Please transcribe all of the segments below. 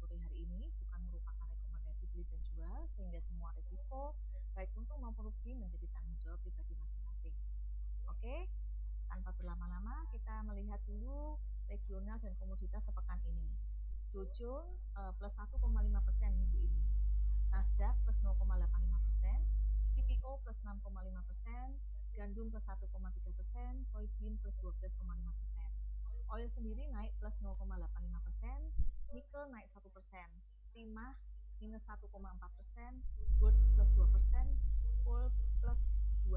sore hari ini bukan merupakan rekomendasi beli dan jual, sehingga semua risiko, baik untung maupun rugi, menjadi tanggung jawab pribadi masing-masing. Oke, tanpa berlama-lama kita melihat dulu regional dan komoditas sepekan ini. Dow Jones plus 1,5% minggu ini, Nasdaq plus 0,85%, CPO plus 6,5%, gandum plus 1,3%, soybean plus 12,5%. Oil sendiri naik plus 0,85%, nikel naik 1%, timah minus 1,4%, gold plus 2%, coal plus 2%.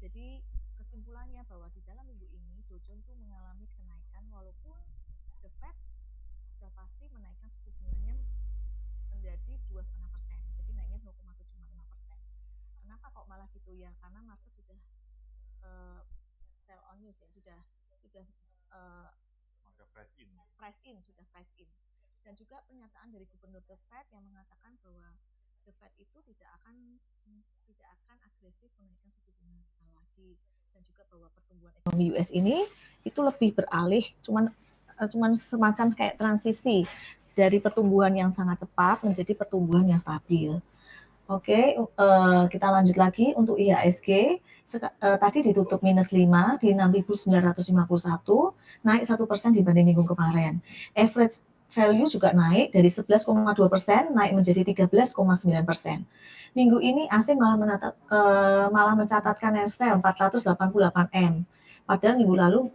Jadi kesimpulannya bahwa di dalam minggu ini Dow Jones itu mengalami kenaikan, walaupun The Fed sudah pasti menaikkan suku bunganya menjadi 2,5%, jadi naiknya 0,75%. Kenapa kok malah gitu ya? Karena market sudah sell on news ya, sudah price in, dan juga pernyataan dari Gubernur The Fed yang mengatakan bahwa The Fed itu tidak akan agresif menaikkan suku bunga lagi, dan juga bahwa pertumbuhan ekonomi US ini itu lebih beralih, cuman semacam kayak transisi dari pertumbuhan yang sangat cepat menjadi pertumbuhan yang stabil. Oke, kita lanjut lagi untuk IHSG. Tadi ditutup minus 5 di 6.951, naik 1% dibanding minggu kemarin. Average value juga naik dari 11,2% naik menjadi 13,9%. Minggu ini asing malah mencatatkan net sale 488 M. Padahal minggu lalu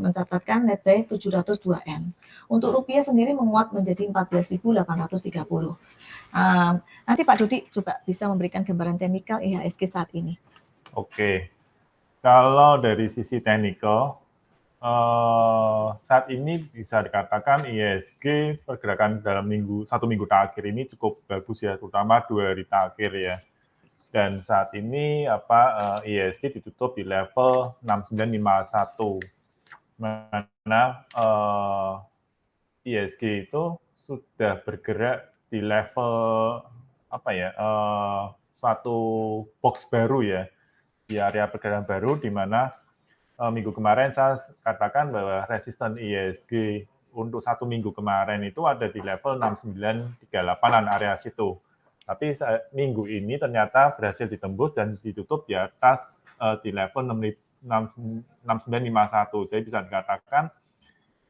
mencatatkan net buy 702 M. Untuk rupiah sendiri menguat menjadi 14.830. Nanti Pak Dudi coba bisa memberikan gambaran teknikal IHSG saat ini. Oke, kalau dari sisi teknikal, saat ini bisa dikatakan IHSG pergerakan dalam satu minggu terakhir ini cukup bagus ya, terutama 2 hari terakhir ya. Dan saat ini IHSG ditutup di level 6951, mana IHSG itu sudah bergerak di level suatu box baru ya, di area pergerakan baru, di mana minggu kemarin saya katakan bahwa resisten IHSG untuk 1 minggu kemarin itu ada di level 6938-an area situ. Tapi minggu ini ternyata berhasil ditembus dan ditutup di atas di level 6951. Jadi bisa dikatakan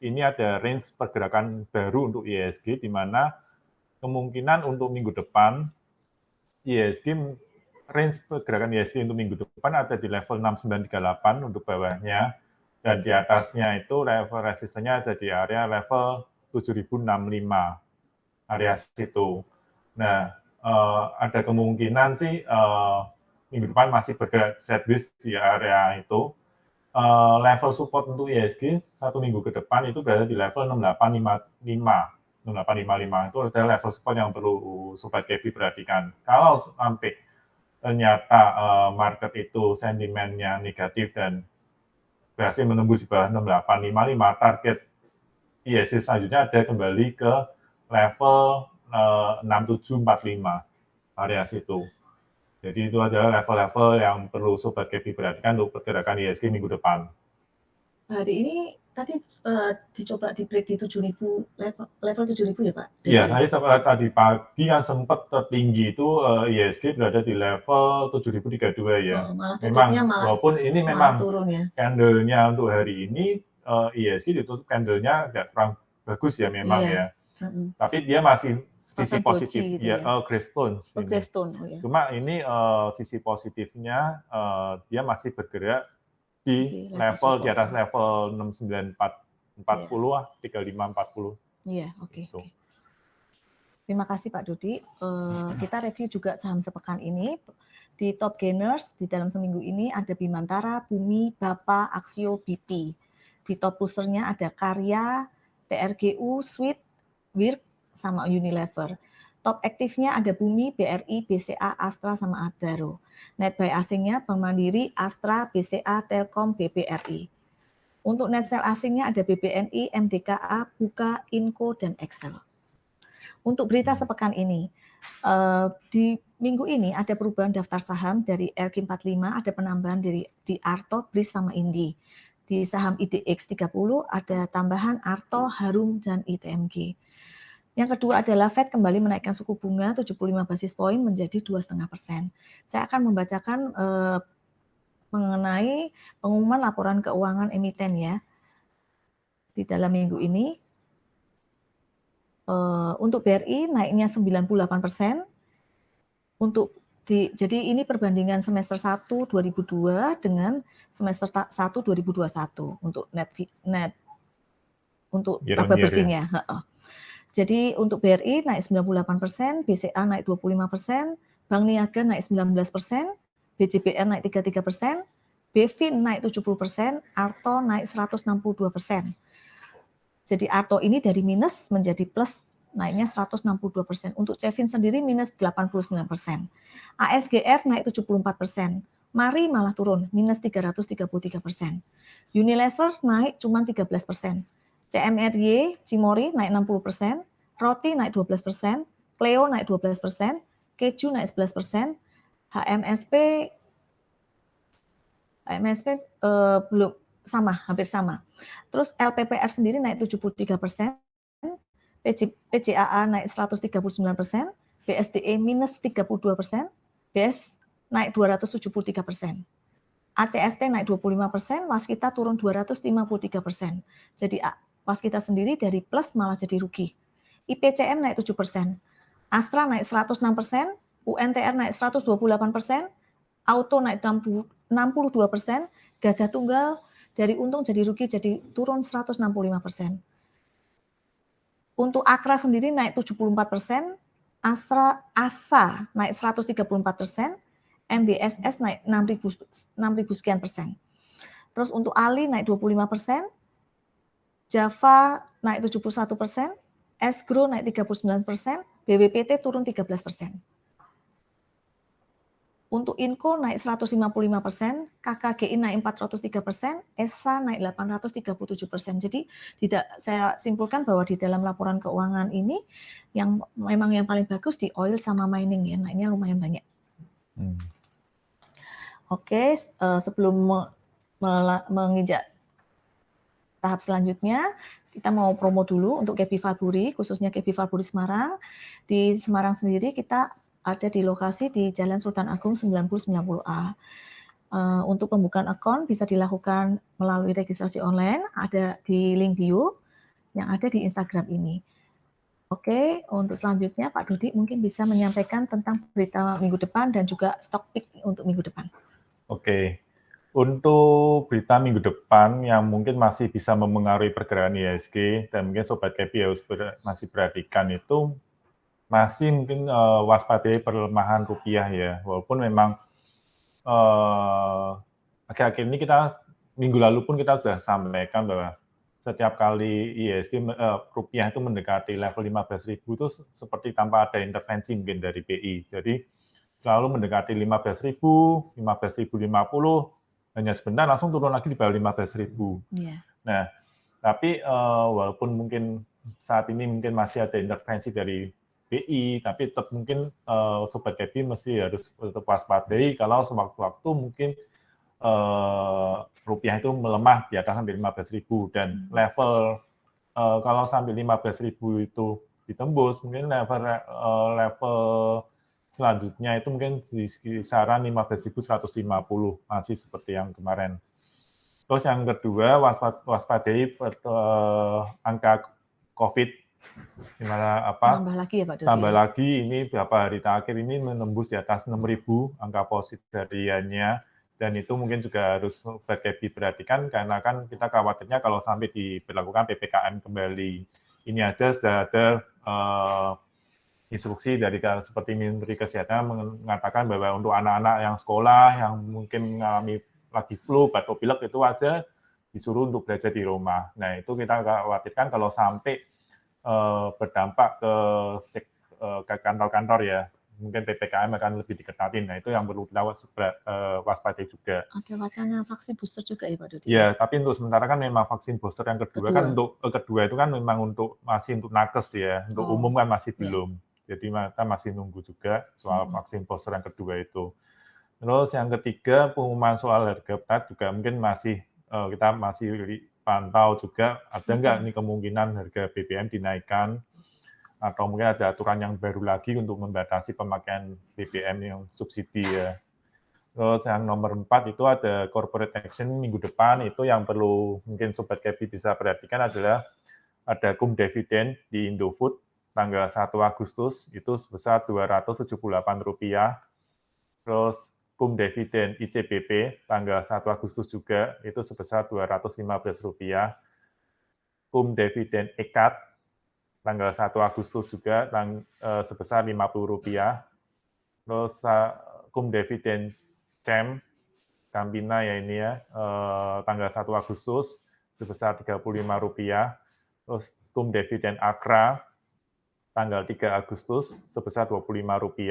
ini ada range pergerakan baru untuk IHSG, di mana kemungkinan untuk minggu depan range pergerakan IHSG untuk minggu depan ada di level 6938 untuk bawahnya, dan di atasnya itu level resistennya ada di area level 7065 area situ. Nah, ada kemungkinan sih minggu depan masih bergerak sideways di area itu. Level support untuk IHSG 1 minggu ke depan itu berada di level 6855 itu adalah level support yang perlu Sobat Kebi perhatikan. Kalau sampai ternyata market itu sentimennya negatif dan berhasil menembus di bawah 6855, target IHSG selanjutnya ada kembali ke level 6745 area situ. Jadi itu adalah level-level yang perlu Sobat Kebi perhatikan untuk pergerakan IHSG minggu depan. Hari ini tadi dicoba di break di 7.000 level 7.000 ya Pak? Iya, tadi pagi yang sempat tertinggi itu IHSG berada di level 7.032 ya. Memang walaupun ini memang turun ya. Candle-nya untuk hari ini IHSG ditutup candle-nya agak kurang bagus ya memang ya. Tapi dia masih sisi positif gitu ya. Gravestone. Ya. Cuma ini sisi positifnya dia masih bergerak di level di atas level 69440 3540. Iya, oke. Terima kasih Pak Dudi. Kita review juga saham sepekan ini. Di top gainers di dalam seminggu ini ada Bimantara, Bumi, Bapa, Aksio, BP. Di top losernya ada Karya, TRGU, Sweet, Wirk, sama Unilever. Top aktifnya ada Bumi, BRI, BCA, Astra, sama Adaro. Net buy asingnya Bank Mandiri, Astra, BCA, Telkom, BBRI. Untuk net sell asingnya ada BBNI, MDKA, Buka, Inco, dan Excel. Untuk berita sepekan ini, di minggu ini ada perubahan daftar saham dari RQ45, ada penambahan di Arto, Bris, sama Indi. Di saham IDX 30 ada tambahan Arto, Harum, dan ITMG. Yang kedua adalah Fed kembali menaikkan suku bunga 75 basis poin menjadi 2,5%. Saya akan membacakan mengenai pengumuman laporan keuangan emiten ya di dalam minggu ini. Untuk BRI naiknya 98%. Jadi ini perbandingan semester 1 2002 dengan semester 1 2021 untuk net untuk laba bersihnya. Ya. Jadi untuk BRI naik 98%, BCA naik 25%, Bank Niaga naik 19%, BJBR naik 33%, BEVIN naik 70%, Arto naik 162%. Jadi Arto ini dari minus menjadi plus, naiknya 162%. Untuk Cevin sendiri minus 89%. ASGR naik 74%. Mari malah turun, minus 333%. Unilever naik cuma 13%. CMRY, Cimori naik 60%, Roti naik 12%, Cleo naik 12%, Keju naik 11%, HMSP belum sama, hampir sama. Terus LPPF sendiri naik 73%, PCAA naik 139%, BSDE minus 32%, BES naik 273%. ACST naik 25%, Waskita turun 253%. Jadi Waskita sendiri dari plus malah jadi rugi. IPCM naik 7%, Astra naik 106%, UNTR naik 128%, Auto naik 62%, Gajah Tunggal dari untung jadi rugi jadi turun 165%. Untuk Akra sendiri naik 74%, ASA naik 134%, MBSS naik 6.000 sekian persen. Terus untuk Ali naik 25%, Java naik 71%, Esgro naik 39%, BWPT turun 13%. Untuk Inco naik 155%, KKGI naik 403%, ESA naik 837%. Jadi saya simpulkan bahwa di dalam laporan keuangan ini yang memang yang paling bagus di oil sama mining ya, naiknya lumayan banyak. Oke, sebelum menginjak tahap selanjutnya, kita mau promo dulu untuk KB Faburi, khususnya KB Faburi Semarang. Di Semarang sendiri kita ada di lokasi di Jalan Sultan Agung 9090A. Untuk pembukaan akun bisa dilakukan melalui registrasi online, ada di link bio yang ada di Instagram ini. Oke, untuk selanjutnya Pak Dudi mungkin bisa menyampaikan tentang berita minggu depan dan juga stock pick untuk minggu depan. Oke, untuk berita minggu depan yang mungkin masih bisa memengaruhi pergerakan IHSG dan mungkin Sobat KB harus masih perhatikan itu masih mungkin waspadai pelemahan rupiah ya, walaupun memang akhir-akhir ini minggu lalu pun kita sudah sampaikan bahwa setiap kali IHSG rupiah itu mendekati level 15.000 itu seperti tanpa ada intervensi mungkin dari BI. Jadi selalu mendekati 15.000, 15.050, hanya sebentar langsung turun lagi di bawah 15.000. Yeah. Nah, tapi walaupun mungkin saat ini mungkin masih ada intervensi dari BI, tapi tetap mungkin Sobat KB mesti harus tetap waspadai kalau sewaktu-waktu mungkin rupiah itu melemah di atas sampai 15.000 dan level kalau sampai 15.000 itu ditembus, mungkin level selanjutnya itu mungkin di kisaran 15.150 masih seperti yang kemarin. Terus yang kedua waspadai angka COVID. Tambah lagi ya Pak Dodi. Tambah lagi ini beberapa hari terakhir ini menembus di atas 6.000 angka positif hariannya dan itu mungkin juga harus Sobat KB perhatikan karena kan kita khawatirnya kalau sampai diberlakukan PPKM kembali. Ini aja sudah ada instruksi dari seperti Menteri Kesehatan mengatakan bahwa untuk anak-anak yang sekolah yang mungkin mengalami lagi flu, batuk pilek itu aja disuruh untuk belajar di rumah. Nah itu kita khawatirkan kalau sampai berdampak ke kantor-kantor ya, mungkin PPKM akan lebih diketatin. Nah itu yang perlu kita waspadai juga. Ada wacana vaksin booster juga ya Pak Dodi? Ya, tapi untuk sementara kan memang vaksin booster yang kedua kan untuk kedua itu kan memang masih untuk nakes ya, untuk umum kan masih belum. Jadi kita masih nunggu juga soal vaksin booster yang kedua itu. Terus yang ketiga pengumuman soal harga berat juga mungkin kita masih pantau juga ada nggak nih kemungkinan harga BBM dinaikkan. atau mungkin ada aturan yang baru lagi untuk membatasi pemakaian BBM yang subsidi ya. Terus yang nomor 4 itu ada corporate action minggu depan, itu yang perlu mungkin Sobat Kepi bisa perhatikan adalah ada cum dividen di Indofood tanggal 1 Agustus itu sebesar Rp278. Terus cum dividen ICBP tanggal 1 Agustus juga itu sebesar Rp215. Cum dividen EKAT tanggal 1 Agustus juga sebesar Rp50. Terus cum dividen CEM Campina ya ini ya, tanggal 1 Agustus sebesar Rp35. Terus cum dividen Akra tanggal 3 Agustus sebesar Rp25.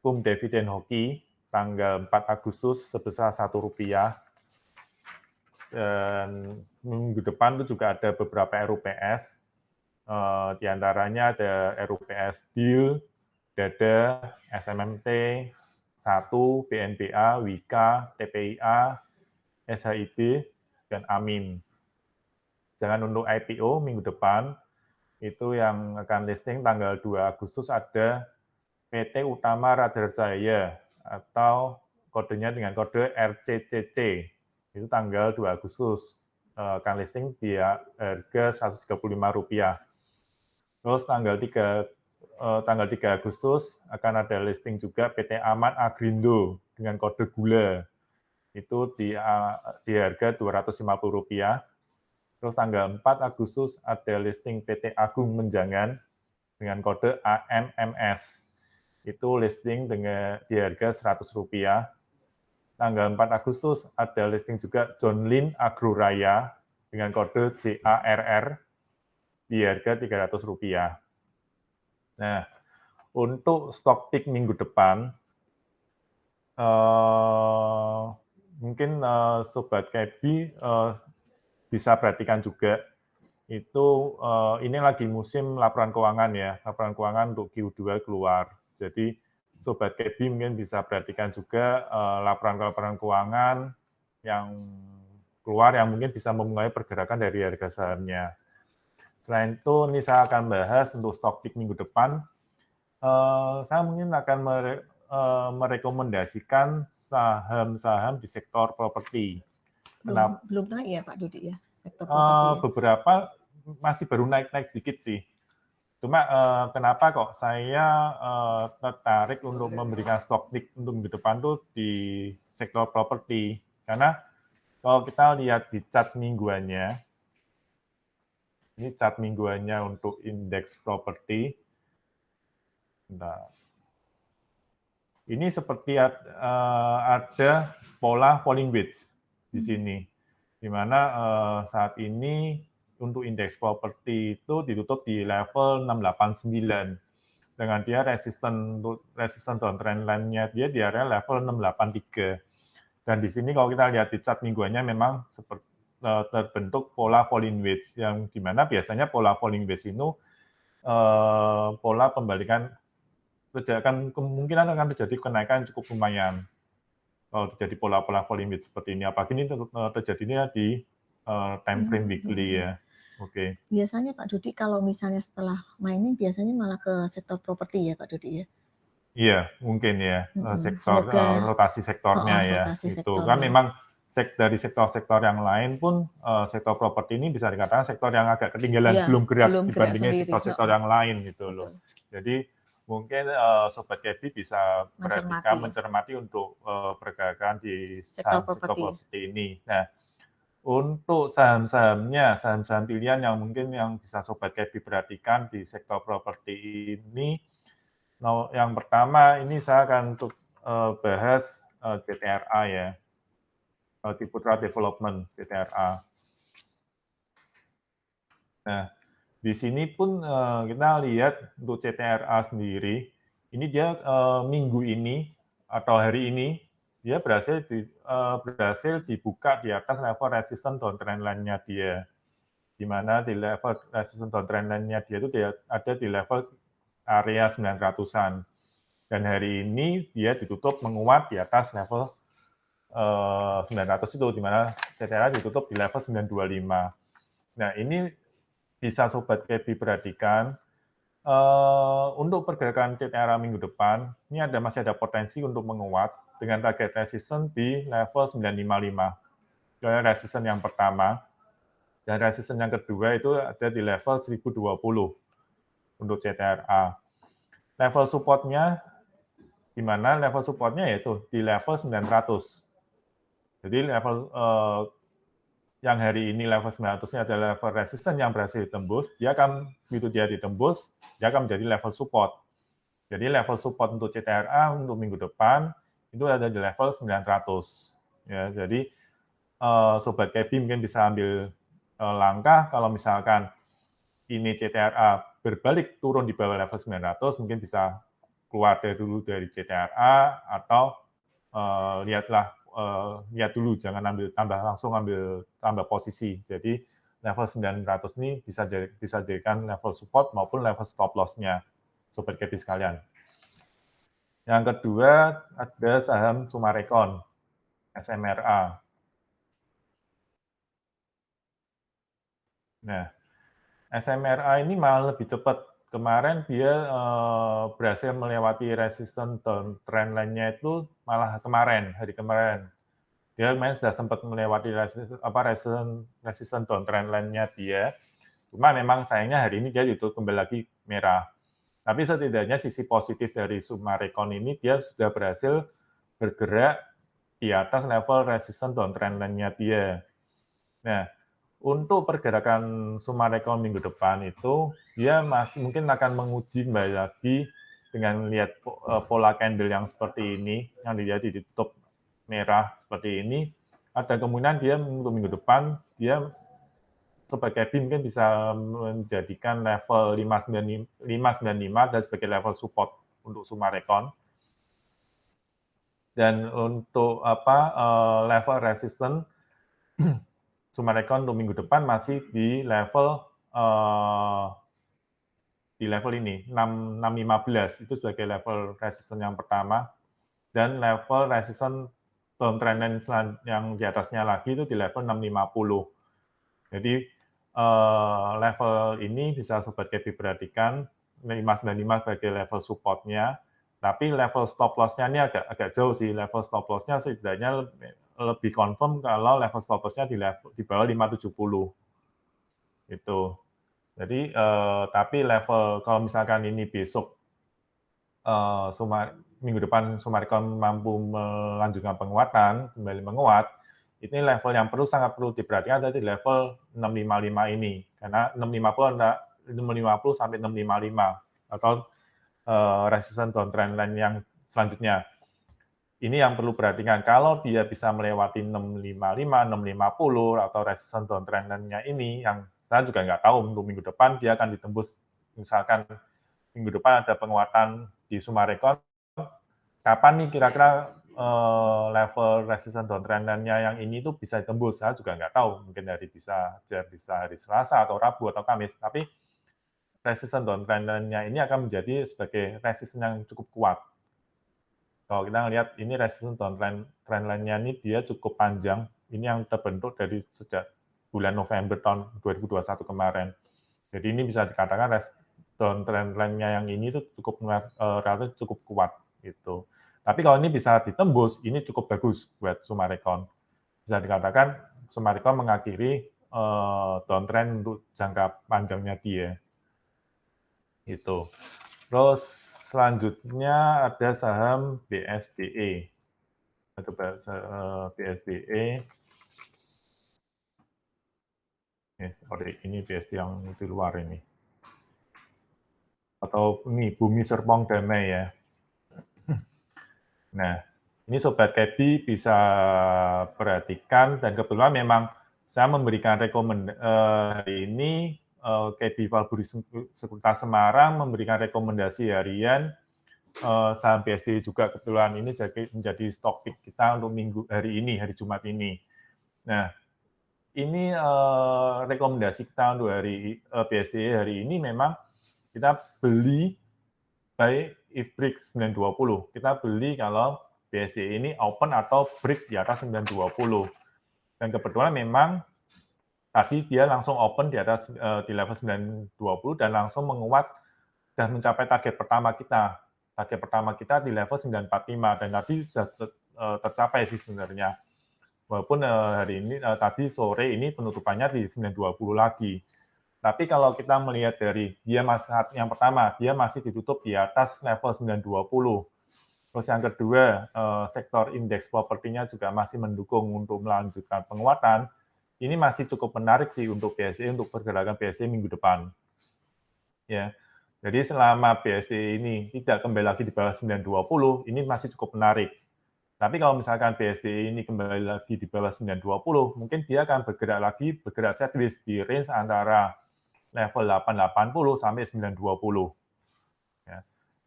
Cum dividen Hoki tanggal 4 Agustus sebesar Rp1. Dan minggu depan itu juga ada beberapa RUPS, di antaranya ada RUPS DIL, DADA, SMMT, 1, BNBA, WIKA, TPIA, SHID, dan AMIN. Jangan untuk IPO minggu depan, itu yang akan listing tanggal 2 Agustus ada PT Utama Radarjaya atau kodenya dengan kode RCCC. Itu tanggal 2 Agustus. Akan listing di harga Rp135. Terus tanggal 3 Agustus akan ada listing juga PT Aman Agrindo dengan kode gula. Itu di harga Rp250. Terus tanggal 4 Agustus ada listing PT Agung Menjangan dengan kode AMMS. Itu listing dengan di harga Rp100. Tanggal 4 Agustus ada listing juga John Lynn Agroraya dengan kode JARR di harga Rp300. Nah, untuk stock pick minggu depan, mungkin Sobat Kepi bisa perhatikan juga, itu ini lagi musim laporan keuangan ya, laporan keuangan untuk Q2 keluar. Jadi Sobat Kepi mungkin bisa perhatikan juga laporan-laporan keuangan yang keluar yang mungkin bisa memulai pergerakan dari harga sahamnya. Selain itu, ini saya akan bahas untuk stock pick minggu depan. Saya mungkin akan merekomendasikan saham-saham di sektor properti. Belum naik ya Pak Dudi ya, sektor properti ya? Beberapa masih baru naik-naik sedikit sih. Cuma kenapa kok saya tertarik untuk memberikan stock pick untuk minggu depan tuh di sektor properti. Karena kalau kita lihat di chart mingguannya, ini chart mingguannya untuk indeks properti. Bentar. Ini seperti ada pola falling wedge di sini, di mana saat ini untuk indeks properti itu ditutup di level 689, dengan dia resisten downtrend line-nya dia di area level 683. Dan di sini kalau kita lihat di chart mingguannya memang seperti terbentuk pola falling wedge, yang dimana biasanya pola falling wedge itu pola pembalikan, kemungkinan akan terjadi kenaikan cukup lumayan kalau terjadi pola-pola falling wedge seperti ini. Apalagi ini terjadinya di time frame weekly ya. Oke. Biasanya Pak Dudi kalau misalnya setelah mining biasanya malah ke sektor properti ya Pak Dudi ya? Iya, mungkin ya, sektor rotasi sektornya ya. Rotasi itu sektor, kan ya. Memang dari sektor-sektor yang lain pun sektor properti ini bisa dikatakan sektor yang agak ketinggalan, ya, belum gerak dibandingin sendiri. sektor-sektor yang lain gitu loh. Jadi mungkin Sobat Kepi bisa perhatikan, mencermati untuk pergerakan di sektor properti ini. Nah, untuk saham-sahamnya, saham-saham pilihan yang mungkin yang bisa Sobat Kepi perhatikan di sektor properti ini, yang pertama ini saya akan untuk bahas CTRA ya, Ciputra Development, CTRA. Nah, di sini pun kita lihat untuk CTRA sendiri, ini dia minggu ini atau hari ini dia berhasil dibuka di atas level resistance downtrend line-nya dia, di mana di level resistance downtrend line-nya dia itu ada di level area 900-an. Dan hari ini dia ditutup menguat di atas level 900 itu, di mana CTRA ditutup di level 925. Nah, ini bisa Sobat Kepi perhatikan, Untuk pergerakan CTRA minggu depan, ini masih ada potensi untuk menguat dengan target resistance di level 955. Itu resistance yang pertama. Dan resistance yang kedua itu ada di level 1020 untuk CTRA. Level supportnya di mana level supportnya yaitu di level 900. Jadi level yang hari ini level 900-nya adalah level resistance yang berhasil ditembus, dia akan begitu dia ditembus, dia akan menjadi level support. Jadi level support untuk CTRA untuk minggu depan itu ada di level 900. Ya, jadi Sobat KB mungkin bisa ambil langkah kalau misalkan ini CTRA berbalik turun di bawah level 900, mungkin bisa keluar dulu dari CTRA atau lihat dulu, jangan langsung ambil tambah posisi. Jadi level 900 ini bisa jadikan level support maupun level stop loss-nya, Sobat KB sekalian. Yang kedua ada saham Summarecon, SMRA. Nah, SMRA ini malah lebih cepat. Kemarin dia berhasil melewati resistance down trend line-nya itu malah hari kemarin. Dia kemarin sudah sempat melewati resistance down trend line-nya dia. Cuma memang sayangnya hari ini dia ditutup kembali lagi merah. Tapi setidaknya sisi positif dari Summarecon ini dia sudah berhasil bergerak di atas level resistance down trend line-nya dia. Nah, untuk pergerakan Summarecon minggu depan itu, dia masih mungkin akan menguji kembali lagi dengan lihat pola candle yang seperti ini, yang dilihat ditutup merah seperti ini, ada kemungkinan dia untuk minggu depan, dia sebagai mungkin bisa menjadikan level 595 dan sebagai level support untuk Summarecon. Dan untuk level resistance Summarecon untuk minggu depan masih di level ini 615 itu sebagai level resistance yang pertama, dan level resistance downtrend yang di atasnya lagi itu di level 650. Jadi level ini bisa Sobat KB perhatikan 595 sebagai level supportnya, tapi level stop loss-nya ini agak jauh sih. Level stop loss-nya setidaknya lebih confirm kalau level stop loss-nya di bawah 570. Itu. Jadi tapi level kalau misalkan ini besok minggu depan Summarecon mampu melanjutkan penguatan, kembali menguat, ini level yang sangat perlu diperhatikan ada di level 655 ini. Karena 650 sampai 655 atau resistance downtrend line yang selanjutnya. Ini yang perlu perhatikan. Kalau dia bisa melewati 655, 650 atau resistance downtrend line-nya ini, yang saya juga nggak tahu untuk minggu depan dia akan ditembus. Misalkan minggu depan ada penguatan di Summarecon, kapan nih kira-kira level resistance downtrend line-nya yang ini tuh bisa ditembus? Saya juga nggak tahu. Mungkin bisa hari Selasa atau Rabu atau Kamis. Tapi resistance downtrend line-nya ini akan menjadi sebagai resistance yang cukup kuat. Kalau kita lihat ini resistance downtrend line-nya ini dia cukup panjang. Ini yang terbentuk dari sejak bulan November tahun 2021 kemarin. Jadi ini bisa dikatakan downtrend line-nya yang ini tuh relatif cukup kuat gitu. Tapi kalau ini bisa ditembus, ini cukup bagus buat Summarecon. Bisa dikatakan Summarecon mengakhiri downtrend untuk jangka panjangnya dia. Itu. Terus selanjutnya ada saham BSDE. BSDE. Ini BSD yang di luar ini. Atau ini Bumi Serpong Damai ya. Nah, ini Sobat KB bisa perhatikan, dan kebetulan memang saya memberikan hari ini KB Valburi Sekuritas Semarang memberikan rekomendasi harian saham BSD juga kebetulan ini menjadi stok pick kita untuk hari Jumat ini. Nah, ini rekomendasi kita untuk BSD hari ini memang kita beli by if break 920. Kita beli kalau BSD ini open atau break di atas 920. Dan kebetulan memang tadi dia langsung open di atas di level 920 dan langsung menguat sudah mencapai target pertama kita. Target pertama kita di level 945 dan tadi sudah tercapai sih sebenarnya. Walaupun hari ini tadi sore ini penutupannya di 920 lagi. Tapi kalau kita melihat dari dia yang pertama, dia masih ditutup di atas level 920. Terus yang kedua, sektor indeks propertinya juga masih mendukung untuk melanjutkan penguatan. Ini masih cukup menarik sih untuk BSI, untuk pergerakan BSI minggu depan. Ya, jadi selama BSI ini tidak kembali lagi di bawah 920, ini masih cukup menarik. Tapi kalau misalkan BSI ini kembali lagi di bawah 920, mungkin dia akan bergerak sideways di range antara level 880 sampai 920. Ya.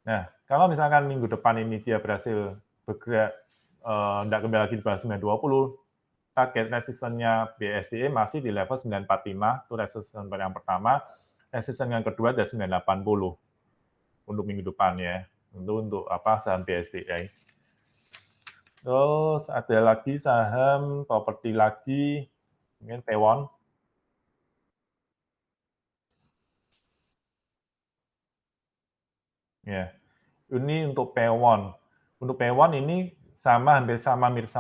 Nah, kalau misalkan minggu depan ini dia berhasil bergerak tidak kembali lagi di bawah 920, target resistennya BSI masih di level 945, itu resisten yang pertama. Resisten yang kedua ada 980 untuk minggu depan ya, untuk saham BSI. Terus ada lagi saham properti lagi, mungkin Pewon. Ya, ini untuk Pewon. Untuk Pewon ini hampir sama mirip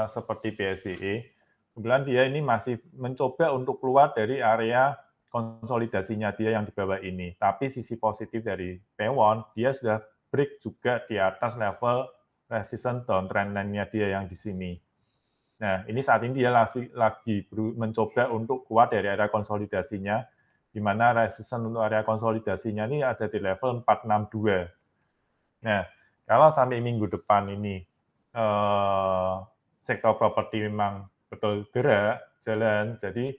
seperti BSI. Kemudian dia ini masih mencoba untuk keluar dari area konsolidasinya dia yang di bawah ini. Tapi sisi positif dari Pewon, dia sudah break juga di atas level resistance downtrend line-nya dia yang di sini. Nah, ini saat ini dia lagi mencoba untuk keluar dari area konsolidasinya, di mana resistance untuk area konsolidasinya ini ada di level 462. Nah, kalau sampai minggu depan ini sektor properti memang betul gerak, jalan, jadi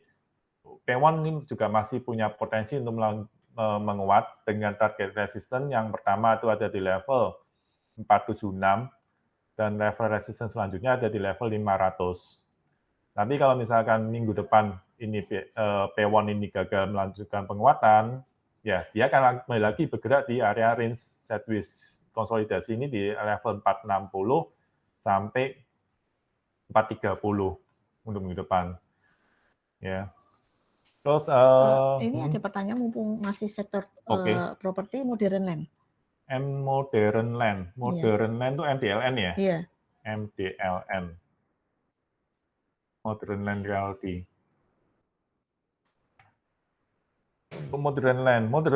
Pewon ini juga masih punya potensi untuk menguat dengan target resisten yang pertama itu ada di level 476 dan level resisten selanjutnya ada di level 500. Tapi kalau misalkan minggu depan ini Pewon ini gagal melanjutkan penguatan, ya dia akan kembali lagi bergerak di area range sideways konsolidasi ini di level 460 sampai 430 untuk minggu depan. Ya. Terus ini ada pertanyaan mumpung masih sektor properti Modern Land. Modern Land. Modern Land itu MDLN ya? Iya. MDLN. Modern Land Realty. Untuk Modern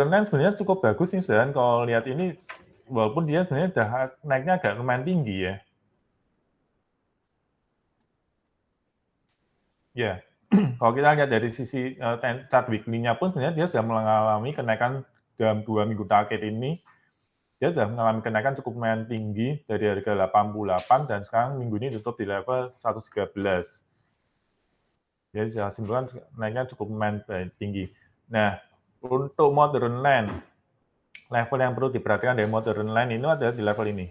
Land sebenarnya cukup bagus nih, dan kalau lihat ini, walaupun dia sebenarnya udah naiknya agak lumayan tinggi ya. Ya, kalau kita lihat dari sisi chart weekly-nya pun sebenarnya dia sudah mengalami kenaikan dalam 2 minggu terakhir ini. Dia sudah mengalami kenaikan cukup lumayan tinggi dari harga 88 dan sekarang minggu ini tutup di level 113. Jadi saya simpulkan naiknya cukup lumayan tinggi. Nah, untuk Modern Land, level yang perlu diperhatikan dari Modern Land ini ada di level ini.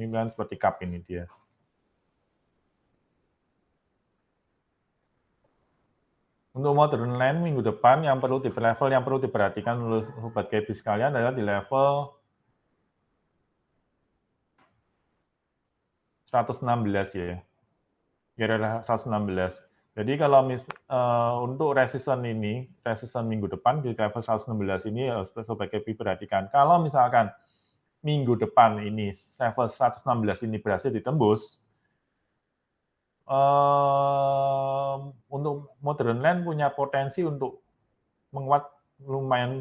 Ini kan seperti cup ini dia. Untuk Modern Land minggu depan yang perlu diperhatikan oleh sobat KB sekalian adalah di level 116 ya. Kira-kira 116. Jadi kalau untuk resisten minggu depan di level 116 ini harus sobat KB perhatikan. Kalau misalkan minggu depan ini level 116 ini berhasil ditembus, untuk Modern Land punya potensi untuk menguat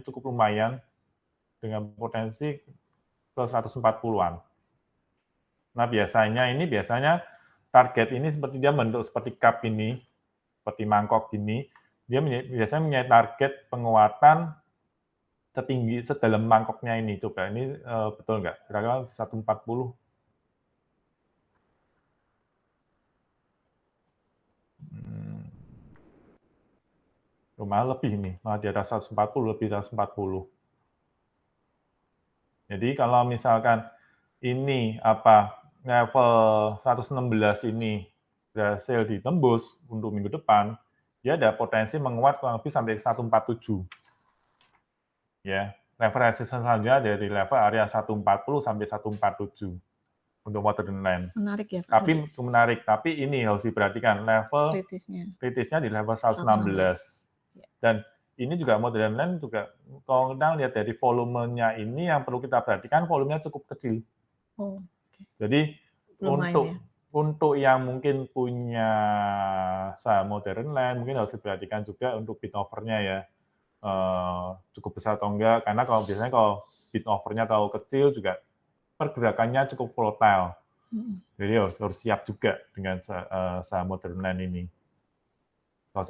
cukup lumayan dengan potensi ke 140-an. Nah, biasanya target ini seperti dia bentuk seperti cup ini, seperti mangkok ini, dia biasanya punya target penguatan setinggi sedalam mangkoknya ini. Coba ini betul nggak? Kira-kira 140. Malah lebih ini, malah di atas 140, lebih 140. Jadi kalau misalkan ini level 116 ini berhasil ditembus untuk minggu depan, dia ada potensi menguat kurang lebih sampai 147. Ya, level resistance selanjutnya dari level area 140 sampai 147 untuk Modern Land. Menarik ya, Pak. Tapi menarik, tapi ini harus diperhatikan level kritisnya di level 116. Dan ini juga modern land juga kalau kita lihat dari volumenya ini yang perlu kita perhatikan volumenya cukup kecil. Oh, Jadi lumayan ya. untuk yang mungkin punya saham modern land mungkin harus diperhatikan juga untuk bid offer-nya ya. Cukup besar atau enggak, karena kalau biasanya kalau bid offer-nya terlalu kecil juga pergerakannya cukup volatile. Jadi harus siap juga dengan saham modern land ini. Kalau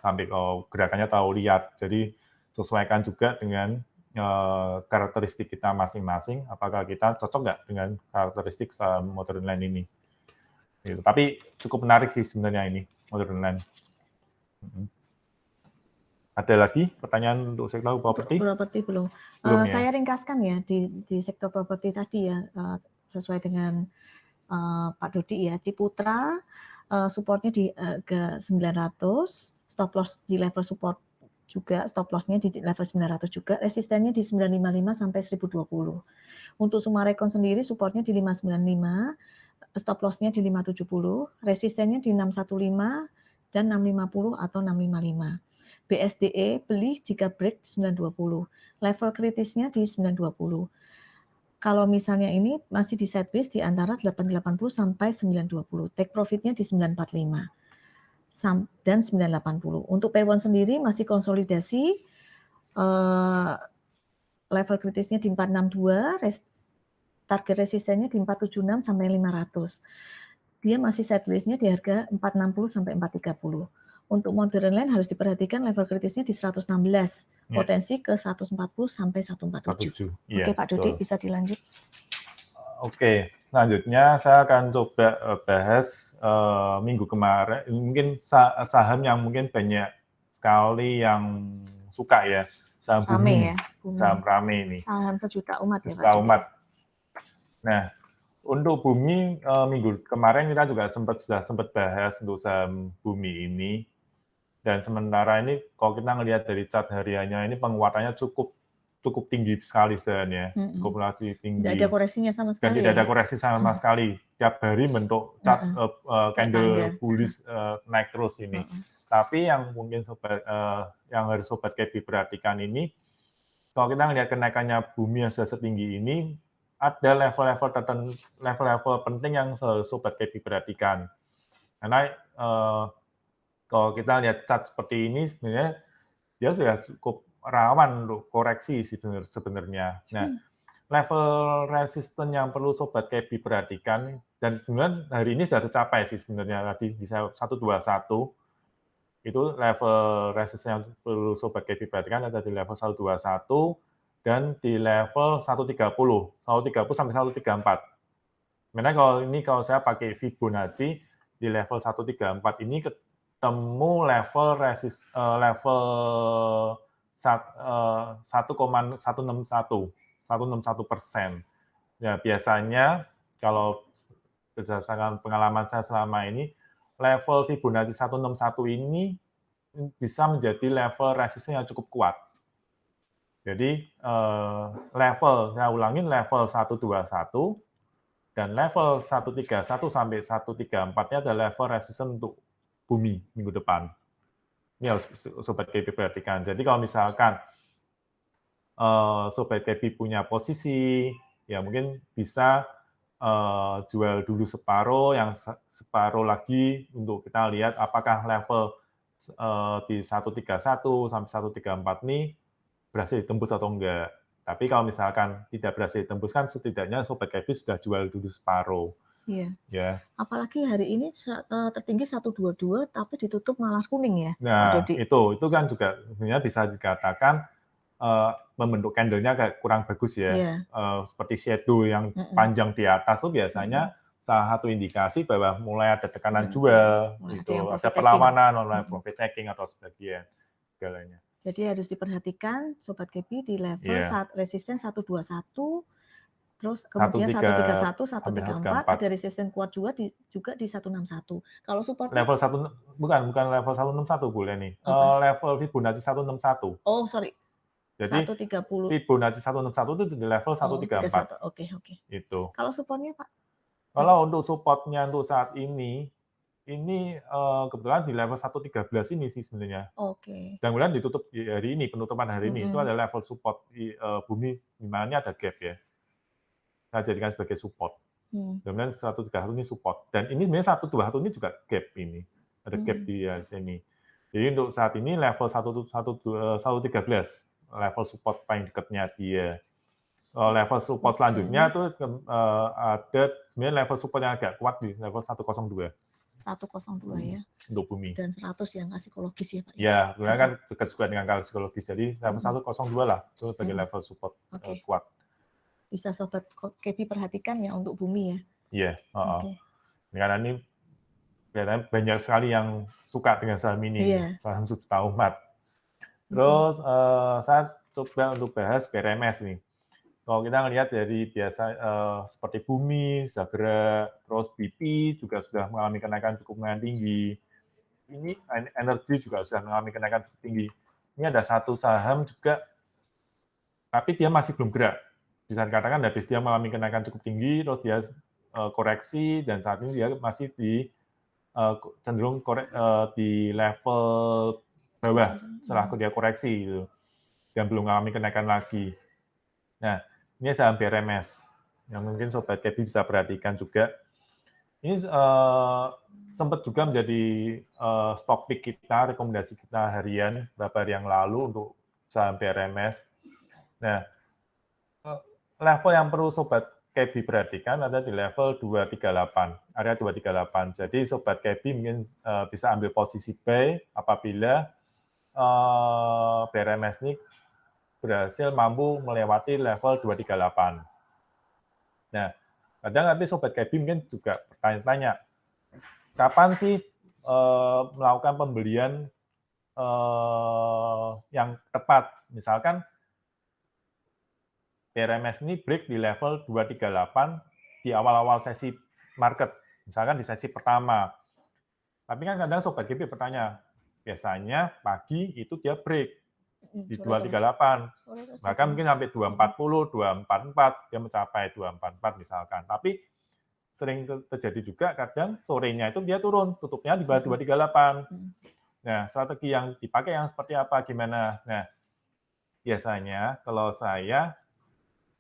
sampai kalau gerakannya terlalu liar, jadi sesuaikan juga dengan karakteristik kita masing-masing. Apakah kita cocok nggak dengan karakteristik saham modern land ini? Gitu. Tapi cukup menarik sih sebenarnya ini modern land. Ada lagi pertanyaan untuk sektor properti? Properti belum. Ya? Saya ringkaskan ya di sektor properti tadi ya, sesuai dengan Pak Dodi ya. Di Putra supportnya di harga 900, stop loss di level support juga, stop loss-nya di level 900 juga, resistennya di 955 sampai 1020. Untuk Sumarekon sendiri supportnya di 595, stop loss-nya di 570, resistennya di 615 dan 650 atau 655. BSDE beli jika break 920, level kritisnya di 920. Kalau misalnya ini masih di sideways di antara 880 sampai 920, take profitnya di 945 dan 980. Untuk P1 sendiri masih konsolidasi, level kritisnya di 462, target resistennya di 476 sampai 500. Dia masih sideways-nya di harga 460 sampai 430. Untuk modern land harus diperhatikan level kritisnya di 116, potensi ke 140 sampai 147. Oke, Pak Dodi, bisa dilanjut. Oke, selanjutnya saya akan coba bahas minggu kemarin, mungkin saham yang mungkin banyak sekali yang suka ya, saham bumi, saham rame ini. Saham sejuta umat ya Pak Sejuta umat. Nah, untuk bumi minggu kemarin kita juga sudah sempat bahas untuk saham bumi ini. Dan sementara ini kalau kita ngelihat dari chart hariannya ini penguatannya cukup tinggi sekali sebenarnya, cukup relatif tinggi. Tidak ada koreksinya sama sekali. Dan tidak ada koreksi sama sekali. Tiap hari bentuk chart candle bullish naik terus ini. Tapi yang mungkin yang harus sobat KB perhatikan ini, kalau kita melihat kenaikannya bumi yang sudah setinggi ini, ada level-level penting yang sobat KB perhatikan. Karena kalau kita lihat chart seperti ini, sebenarnya dia sudah cukup rawan untuk koreksi sebenarnya. Nah, level resisten yang perlu sobat KB perhatikan, dan sebenarnya hari ini sudah tercapai sih sebenarnya tadi di 121, itu level resisten yang perlu sobat KB perhatikan ada di level 121 dan di level 130 sampai 134. Sebenarnya kalau saya pakai Fibonacci di level 134 ini ketemu level 1,161%. Ya, biasanya kalau berdasarkan pengalaman saya selama ini, level Fibonacci 161 ini bisa menjadi level resisten yang cukup kuat. Jadi saya ulangin level 121 dan level 131 sampai 134-nya adalah level resisten untuk bumi minggu depan. Ini harus sobat KB perhatikan. Jadi kalau misalkan sobat KB punya posisi, ya mungkin bisa jual dulu separuh, yang separuh lagi untuk kita lihat apakah level di 131 sampai 134 ini berhasil ditembus atau enggak. Tapi kalau misalkan tidak berhasil ditembus kan setidaknya sobat KB sudah jual dulu separuh. Iya. Ya. Apalagi hari ini tertinggi 122 tapi ditutup malah kuning ya. Nah, itu kan juga sebenarnya bisa dikatakan membentuk candle-nya kayak kurang bagus ya. Seperti shadow yang panjang di atas itu biasanya salah satu indikasi bahwa mulai ada tekanan jual, gitu, ada perlawanan oleh profit taking atau sebagian segalanya. Jadi harus diperhatikan sobat KB di level resisten 121, terus kemudian 131, 134, ada resisten kuat juga di 161. Kalau support level 1 bukan level 161 boleh nih. Level Fibonacci 161. Oh, sorry. Jadi 130. Fibonacci 161 itu di level 134. Oke. Itu. Kalau supportnya, Pak? Kalau untuk supportnya untuk saat ini ini kebetulan di level 113 ini sih sebenarnya. Oke. Dan kemudian ditutup di hari ini, penutupan hari ini itu ada level support di bumi, di mana ini ada gap ya. Saya jadikan sebagai support. Kemudian 131 ini support. Dan ini sebenarnya 121 ini juga gap ini. Ada gap di sini. Jadi untuk saat ini level 113 level support paling dekatnya dia. Level support selanjutnya itu ada sebenarnya level support yang agak kuat di level 102. 102 ya. Untuk bumi. Dan 100 yang psikologis ya Pak? Ya, sebenarnya kan dekat juga dengan psikologis. Jadi level 102 lah, itu sebagai level support kuat. Bisa Sobat Kebi perhatikan ya untuk bumi ya? Iya, karena ini banyak sekali yang suka dengan saham ini, saham Juta Umat. Terus saya coba untuk bahas BRMS nih. Kalau kita melihat dari biasa seperti bumi sudah gerak, terus BP juga sudah mengalami kenaikan cukup tinggi. Ini energi juga sudah mengalami kenaikan cukup tinggi. Ini ada satu saham juga, tapi dia masih belum gerak. Bisa dikatakan habis dia mengalami kenaikan cukup tinggi, terus dia koreksi, dan saat ini dia masih di cenderung di level bawah setelah dia koreksi gitu, dan belum mengalami kenaikan lagi. Nah, ini saham BRMS yang mungkin Sobat Kebi bisa perhatikan juga. Ini sempat juga menjadi stock pick kita, rekomendasi kita harian beberapa hari yang lalu untuk saham BRMS. Nah, level yang perlu Sobat Kebi perhatikan ada di level 238, area 238. Jadi Sobat Kebi mungkin bisa ambil posisi buy apabila BRMS ini berhasil mampu melewati level 238. Nah, kadang nanti Sobat Kebi mungkin juga bertanya-tanya, kapan sih melakukan pembelian yang tepat? Misalkan BRMS ini break di level 238 di awal-awal sesi market, misalkan di sesi pertama. Tapi kan kadang Sobat Kebi bertanya, biasanya pagi itu dia break di 238, bahkan mungkin sampai 240, 244, dia mencapai 244 misalkan. Tapi sering terjadi juga kadang sorenya itu dia turun, tutupnya di bawah 238. Nah, strategi yang dipakai yang seperti apa, gimana? Nah, biasanya kalau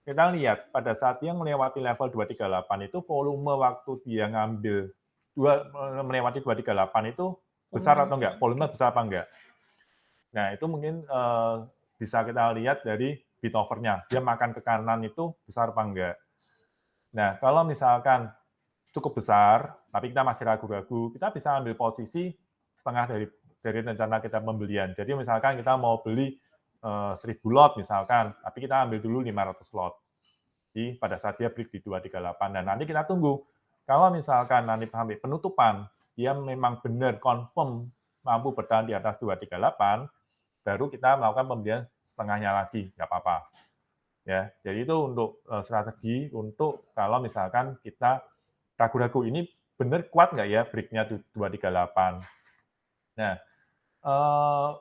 kita lihat pada saat dia melewati level 238 itu volume waktu dia ngambil melewati 238 itu besar atau enggak? Volume besar apa enggak? Nah, itu mungkin bisa kita lihat dari bid over-nya. Dia makan ke kanan itu besar apa enggak? Nah, kalau misalkan cukup besar, tapi kita masih ragu-ragu, kita bisa ambil posisi setengah dari rencana kita pembelian. Jadi misalkan kita mau beli 1.000 lot misalkan, tapi kita ambil dulu 500 lot. Jadi pada saat dia break di 238, dan nanti kita tunggu. Kalau misalkan nanti sampai penutupan, dia memang benar confirm mampu bertahan di atas 238, baru kita melakukan pembelian setengahnya lagi, nggak apa-apa. Ya, jadi itu untuk strategi untuk kalau misalkan kita ragu-ragu ini benar kuat nggak ya break-nya 238. Nah,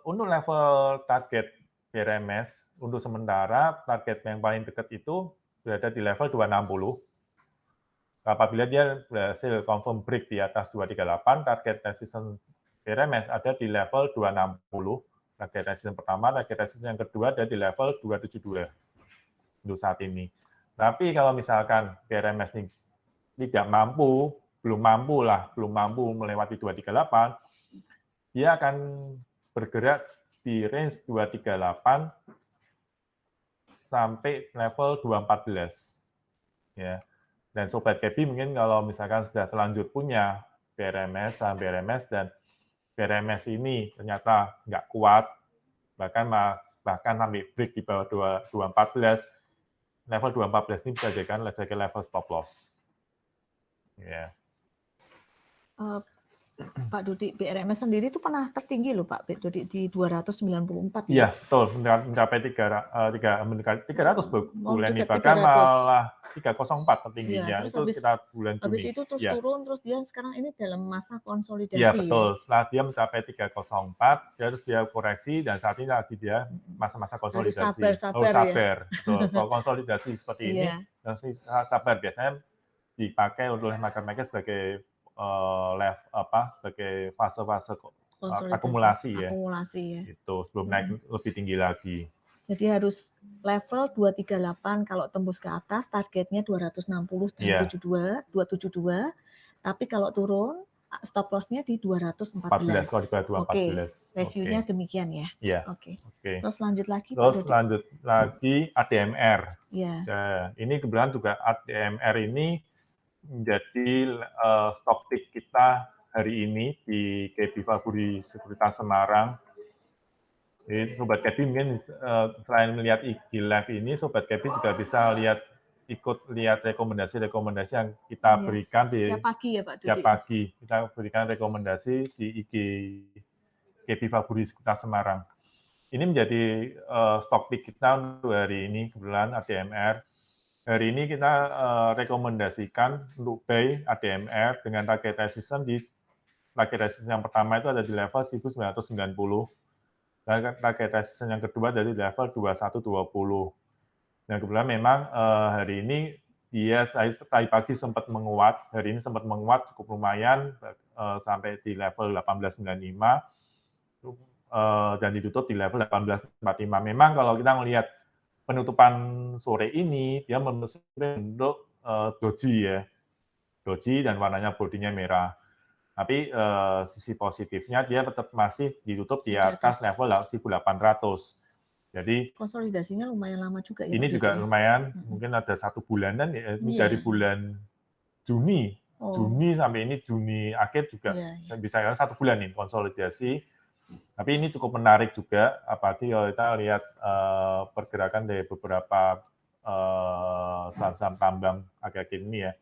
untuk level target BRMS, untuk sementara target yang paling dekat itu berada di level 260. Apabila dia berhasil confirm break di atas 238, target resistance BRMS ada di level 260. Target resistance pertama, target resistance yang kedua ada di level 272 untuk saat ini. Tapi kalau misalkan BRMS ini tidak mampu, belum mampu melewati 238, dia akan bergerak di range 238 sampai level 214. Ya. Dan Sobat Kebi mungkin kalau misalkan sudah terlanjur punya BRMS, saham BRMS, dan BRMS ini ternyata nggak kuat, bahkan sampai break di bawah 214, level 214 ini bisa jadikan sebagai level stop loss. Ya. Pak Dodi, BRMS sendiri itu pernah tertinggi loh Pak Dodi di 294 ya? Iya, betul, mencapai 300 bulan ini, bahkan malah 304 tertingginya, ya, itu sekitar bulan Juni. Habis itu terus turun, terus dia sekarang ini dalam masa konsolidasi. Iya, betul, setelah dia mencapai 304, terus dia koreksi, dan saat ini lagi dia masa-masa konsolidasi. Harus sabar, betul. Kalau konsolidasi seperti ini, sabar biasanya dipakai oleh market maker sebagai sebagai fase-fase Konsolidasi, akumulasi ya. akumulasi ya. Itu sebelum naik lebih tinggi lagi. Jadi harus level 238 kalau tembus ke atas targetnya 260 dan Iya. 272. Tapi kalau turun stop loss-nya di 214. 14 kalau di bawah 214. Oke, reviewnya demikian ya. Iya. Oke. Oke. Terus lanjut lagi Pak Terus Dodi. lanjut lagi ADMR. Iya. Nah, ini kebetulan juga ADMR ini menjadi stock pick kita hari ini di KB Faburi Sekuritas Semarang. Jadi Sobat KB mungkin selain melihat IG Live ini, Sobat KB juga bisa ikut lihat rekomendasi-rekomendasi yang kita berikan di setiap pagi ya Pak Dodi. Setiap pagi kita berikan rekomendasi di IG KB Faburi Sekuritas Semarang. Ini menjadi stock pick kita untuk hari ini, kebetulan ADMR. Hari ini kita rekomendasikan untuk buy ADMR dengan target resistance yang pertama itu ada di level 1990. Dan target resistance yang kedua dari level 2120. Dan kebetulan memang hari ini dia tadi pagi sempat menguat, hari ini sempat menguat cukup lumayan sampai di level 1895 dan ditutup di level 1845. Memang kalau kita melihat penutupan sore ini, dia bentuk doji ya, doji dan warnanya bodinya merah. Tapi sisi positifnya dia tetap masih ditutup di atas level 1800. Jadi konsolidasinya lumayan lama juga ya. Ini juga lumayan, mungkin ada 1 bulanan ya. Ini dari bulan Juni sampai ini Juni akhir juga bisa 1 bulan nih konsolidasi. Tapi ini cukup menarik juga, apalagi kalau kita lihat pergerakan dari beberapa saham-saham tambang akhir-akhir ini ya,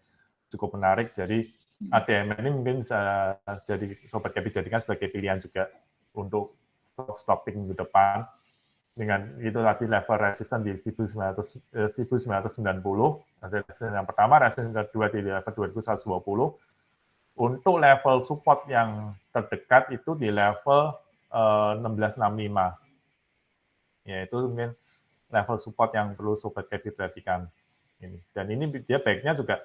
cukup menarik. Jadi ADMR ini mungkin bisa jadi Sobat KB jadikan sebagai pilihan juga untuk stock pick minggu depan. Dengan itu tadi level resisten di 1990, resisten yang pertama, resisten kedua di level 2120. Untuk level support yang terdekat itu di level 1665. Yaitu mungkin level support yang perlu Sobat KB perhatikan. Dan ini dia baiknya juga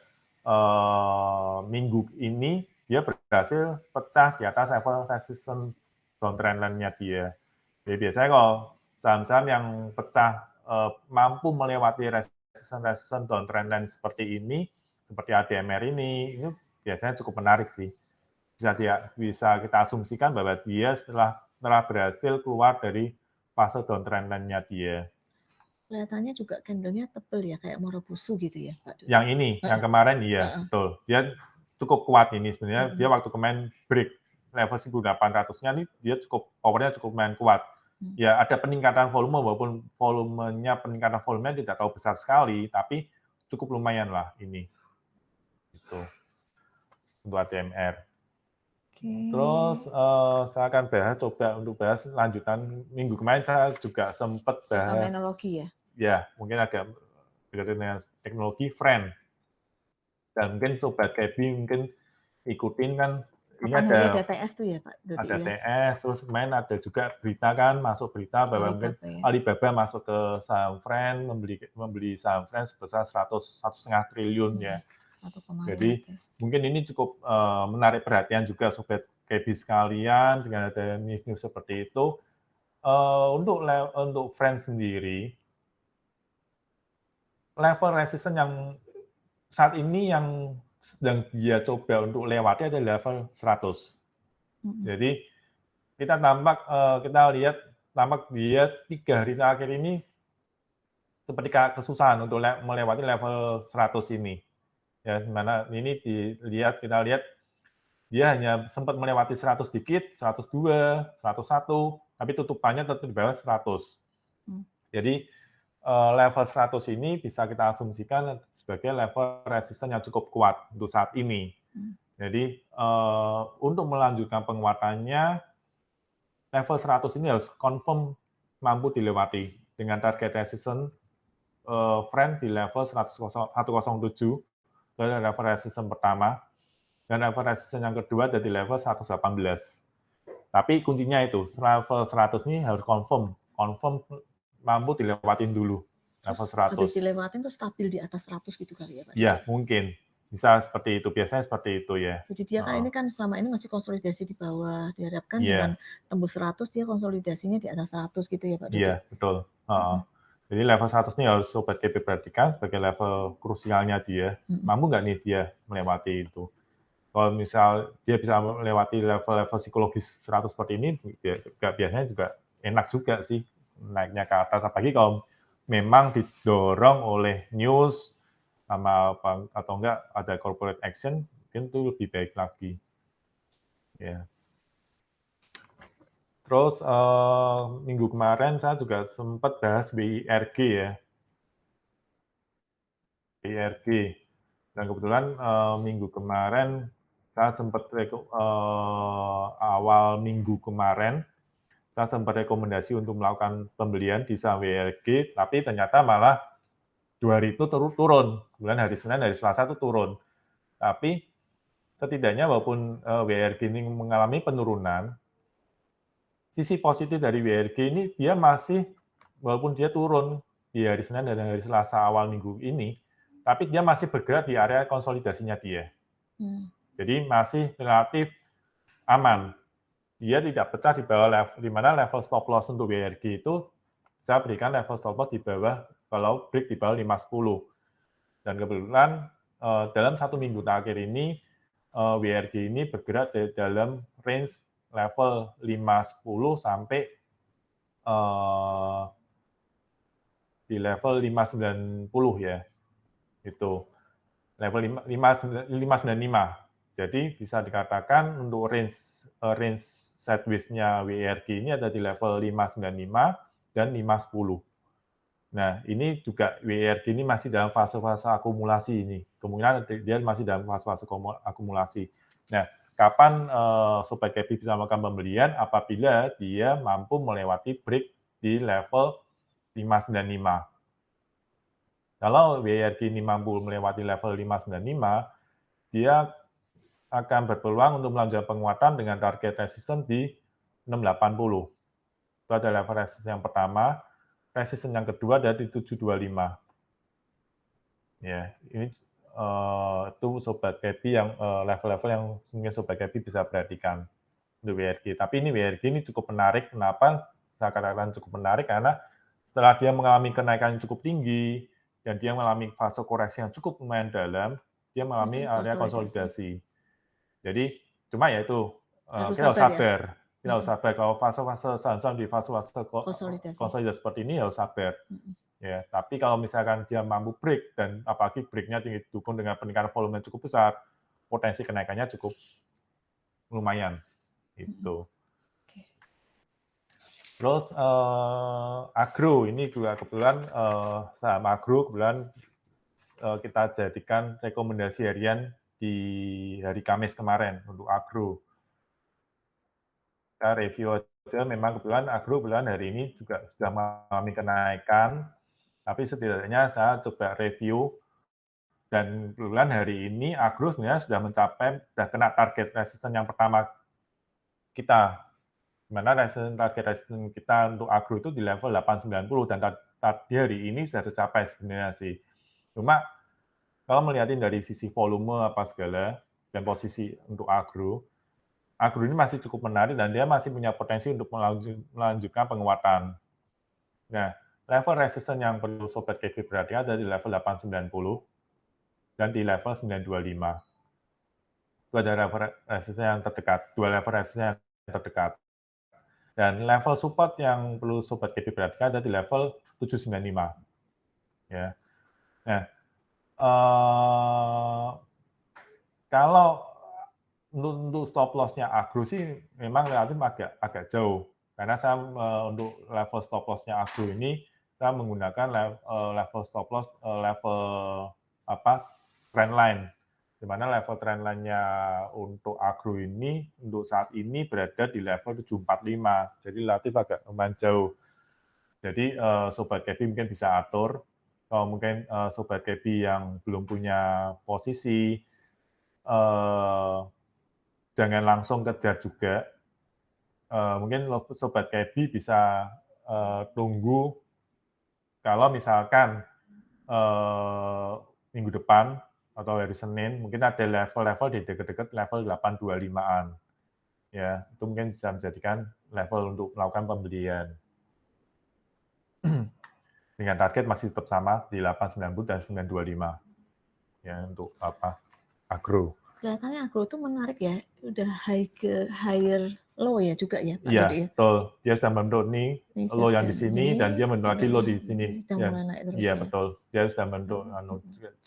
minggu ini dia berhasil pecah di atas level resistance downtrend line-nya dia. Jadi biasanya kalau saham-saham yang pecah mampu melewati resistance downtrend line seperti ini, seperti ADMR ini biasanya cukup menarik sih. Bisa kita asumsikan bahwa dia setelah berhasil keluar dari fase downtrend line-nya dia. Kelihatannya juga candle-nya tebal ya, kayak Marubozu gitu ya, Pak Dodi. Yang ini, yang kemarin iya, betul. Dia cukup kuat ini sebenarnya. Dia waktu kemarin break level 1800-nya nih, dia power-nya cukup lumayan kuat. Ya ada peningkatan volume, walaupun peningkatan volumenya tidak terlalu besar sekali, tapi cukup lumayan lah ini. Itu untuk ADMR. Terus saya akan coba bahas lanjutan minggu kemarin saya juga sempat bahas teknologi ya. Ya, mungkin agak berkaitan dengan teknologi friend. Dan mungkin Sobat KB mungkin ikutin kan, ini ada TS tuh ya Pak Dodi. Ada TS, terus kemarin ada juga berita kan, masuk berita bahwa mungkin Alibaba masuk ke saham friend, membeli saham friend sebesar 1,5 triliun ya. Jadi mungkin ini cukup menarik perhatian juga Sobat KB sekalian dengan ada news seperti itu. Untuk friend sendiri, level resistance yang saat ini yang sedang dia coba untuk lewati adalah level 100. Jadi kita lihat dia 3 hari terakhir ini seperti kesusahan untuk melewati level 100 ini. Ya, dimana ini kita lihat dia hanya sempat melewati 100 dikit, 102, 101, tapi tutupannya tetap di bawah 100. Jadi level 100 ini bisa kita asumsikan sebagai level resisten yang cukup kuat untuk saat ini. Jadi untuk melanjutkan penguatannya, level 100 ini harus confirm mampu dilewati dengan target resisten friend di level 107, itu level resisten pertama, dan level resisten yang kedua ada di level 118. Tapi kuncinya itu, level 100 ini harus confirm mampu dilewatin dulu level 100. Habis dilewatin terus stabil di atas 100 gitu kali ya Pak? Ya, mungkin. Bisa seperti itu, biasanya seperti itu ya. Jadi dia kan ini kan selama ini masih konsolidasi di bawah, diharapkan dengan tembus 100 dia konsolidasinya di atas 100 gitu ya Pak Dodi? Iya, betul. Jadi level 100 ini harus Sobat KP perhatikan sebagai level krusialnya dia. Mampu nggak nih dia melewati itu? Kalau misal dia bisa melewati level-level psikologis 100 seperti ini, biasanya juga enak juga sih naiknya ke atas. Apalagi kalau memang didorong oleh news sama apa, atau enggak ada corporate action, mungkin itu lebih baik lagi. Ya. Terus minggu kemarin saya juga sempat bahas WIRG ya. WIRG. Dan kebetulan minggu kemarin saya sempat awal minggu kemarin saya sempat rekomendasi untuk melakukan pembelian di saham WIRG, tapi ternyata malah 2 hari itu turun. Kemudian hari Senin, hari Selasa itu turun. Tapi setidaknya walaupun WIRG ini mengalami penurunan, sisi positif dari WIRG ini dia masih, walaupun dia turun di hari Senin dan hari Selasa awal minggu ini, tapi dia masih bergerak di area konsolidasinya dia. Jadi masih relatif aman. Dia tidak pecah di bawah level, di mana level stop loss untuk WIRG itu saya berikan level stop loss di bawah, kalau break di bawah 510. Dan kebetulan dalam 1 minggu terakhir ini WIRG ini bergerak di dalam range level 510 sampai di level 590 ya. Itu level 595. Jadi bisa dikatakan untuk range sideways-nya WIRG ini ada di level 595 dan 510. Nah, ini juga WIRG ini masih dalam fase-fase akumulasi ini. Kemungkinan dia masih dalam fase-fase akumulasi. Nah, kapan Sobat KP bisa melakukan pembelian? Apabila dia mampu melewati break di level 595. Kalau WIRG ini mampu melewati level 595, dia akan berpeluang untuk melanjutkan penguatan dengan target resisten di 680. Itu ada level resisten yang pertama. Resisten yang kedua ada di 725. Ya, ini itu Sobat KP yang level-level yang mungkin Sobat KP bisa perhatikan untuk WIRG. Tapi ini WIRG ini cukup menarik. Kenapa saya katakan cukup menarik? Karena setelah dia mengalami kenaikan yang cukup tinggi, dan dia mengalami fase koreksi yang cukup lumayan dalam, dia mengalami area konsolidasi. Jadi, cuma ya itu, kita harus sabar. Kita harus sabar. Kalau fase-fase saham-saham di fase-fase konsolidasi seperti ini harus sabar. Ya, tapi kalau misalkan dia mampu break, dan apalagi break-nya didukung dengan peningkatan volume yang cukup besar, potensi kenaikannya cukup lumayan. Itu. Terus agro ini juga kebetulan saham agro kebetulan kita jadikan rekomendasi harian di hari Kamis kemarin untuk agro. Kita review aja, memang kebetulan agro kebetulan hari ini juga sudah mengalami kenaikan, tapi setidaknya saya coba review, dan kebetulan hari ini agro sebenarnya sudah mencapai, sudah kena target resisten yang pertama kita, di mana target resisten kita untuk agro itu di level 890, dan tadi hari ini sudah tercapai sebenarnya sih. Cuma kalau melihatin dari sisi volume apa segala dan posisi untuk agro ini masih cukup menarik dan dia masih punya potensi untuk melanjutkan penguatan. Nah, level resisten yang perlu Sobat KP perhatikan ada di level 890 dan di level 925. Itu ada level resisten yang terdekat, dua level resisten yang terdekat. Dan level support yang perlu Sobat KP perhatikan ada di level 795. Ya. Nah, kalau untuk stop loss-nya agro sih memang relatif agak jauh. Karena saya untuk level stop loss-nya agro ini, saya menggunakan level stop loss, level trendline. Di mana level trendline-nya untuk agro ini, untuk saat ini berada di level 745. Jadi relatif agak lumayan jauh. Jadi Sobat KP mungkin bisa atur. Kalau mungkin Sobat KP yang belum punya posisi, jangan langsung kejar juga. Mungkin Sobat KP bisa tunggu kalau misalkan minggu depan atau hari Senin, mungkin ada level-level di dekat-dekat level 825-an. Ya, itu mungkin bisa menjadikan level untuk melakukan pembelian. Dengan target masih tetap sama di 890 dan 925. Ya, untuk agro. Kelihatannya agro itu menarik ya, udah higher low ya juga ya Pak Iya, Dodi ya. betul. Dia sudah membentuk nih low yang di sini dan dia membentuk lagi low di sini. Sudah mulai naik terus Iya, ya. betul. Dia sudah membentuk